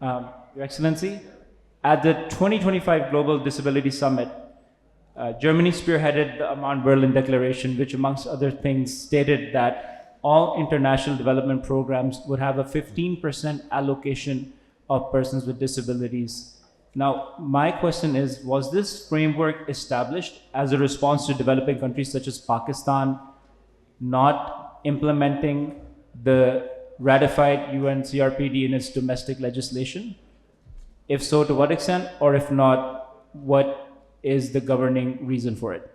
Your Excellency, at the 2025 Global Disability Summit, Germany spearheaded the Amman Berlin Declaration, which amongst other things stated that all international development programs would have a 15% allocation of persons with disabilities. Now, my question is, was this framework established as a response to developing countries such as Pakistan not implementing the ratified UN CRPD in its domestic legislation? If so, to what extent? Or if not, what is the governing reason for it?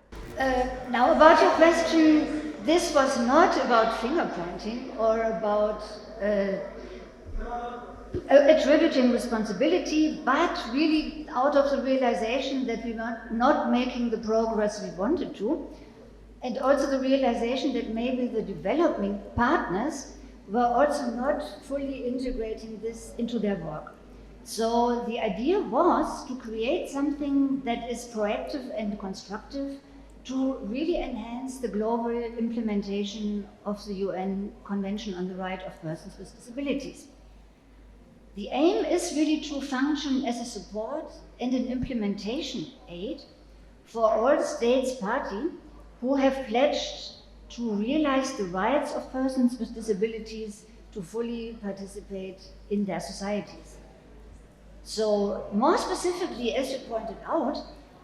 Now, about your question, this was not about finger pointing or about attributing responsibility, but really out of the realization that we were not making the progress we wanted to, and also the realization that maybe the developing partners were also not fully integrating this into their work. So the idea was to create something that is proactive and constructive to really enhance the global implementation of the UN Convention on the Right of Persons with Disabilities. The aim is really to function as a support and an implementation aid for all states party who have pledged to realize the rights of persons with disabilities to fully participate in their societies. So, more specifically, as you pointed out,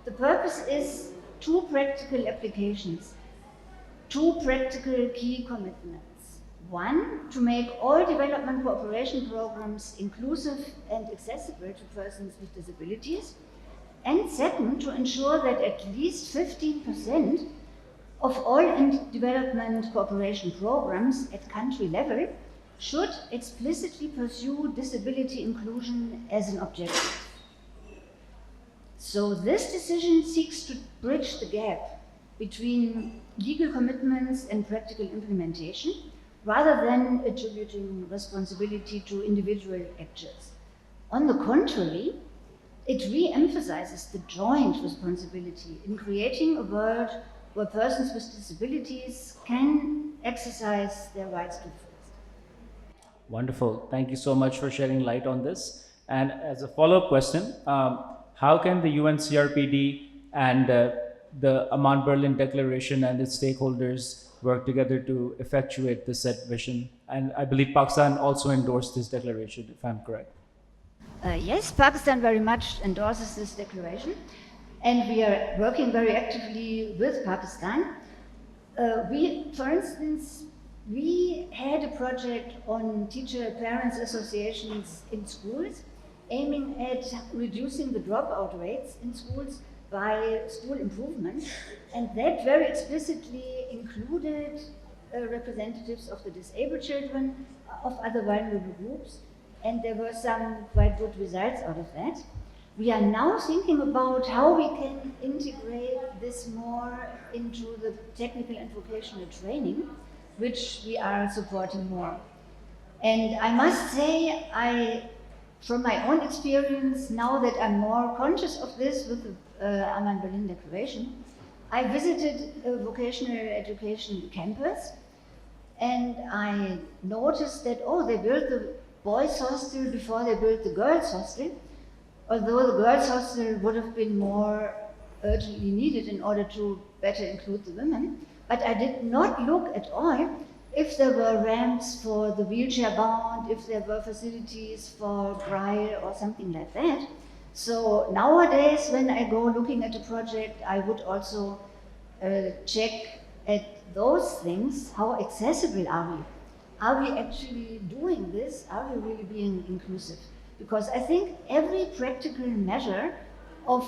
the purpose is two practical applications, two practical key commitments. One, to make all development cooperation programs inclusive and accessible to persons with disabilities. And second, to ensure that at least 15% of all development cooperation programs at country level should explicitly pursue disability inclusion as an objective. So this decision seeks to bridge the gap between legal commitments and practical implementation, rather than attributing responsibility to individual actors. On the contrary, it re-emphasizes the joint responsibility in creating a world where persons with disabilities can exercise their rights to first. Wonderful. Thank you so much for shedding light on this. And as a follow-up question, how can the UN CRPD and the Amman Berlin Declaration and its stakeholders work together to effectuate the set vision? And I believe Pakistan also endorsed this declaration, if I'm correct. Yes, Pakistan very much endorses this declaration, and we are working very actively with Pakistan. For instance, we had a project on teacher-parents associations in schools, aiming at reducing the dropout rates in schools by school improvement, and that very explicitly included representatives of the disabled children, of other vulnerable groups, and there were some quite good results out of that. We are now thinking about how we can integrate this more into the technical and vocational training, which we are supporting more. And I must say, from my own experience, now that I'm more conscious of this with the Amman Berlin Declaration, I visited a vocational education campus, and I noticed that, they built the boys' hostel before they built the girls' hostel, although the girls' hostel would have been more urgently needed in order to better include the women. But I did not look at all if there were ramps for the wheelchair-bound, if there were facilities for braille or something like that. So nowadays, when I go looking at a project, I would also check at those things. How accessible are we? Are we actually doing this? Are we really being inclusive? Because I think every practical measure of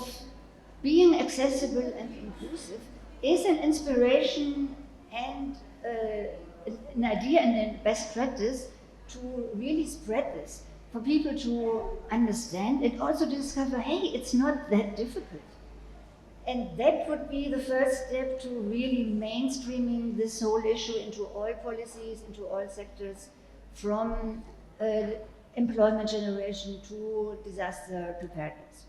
being accessible and inclusive is an inspiration and an idea and a best practice to really spread this, for people to understand and also to discover, hey, it's not that difficult. And that would be the first step to really mainstreaming this whole issue into all policies, into all sectors, from employment generation to disaster preparedness.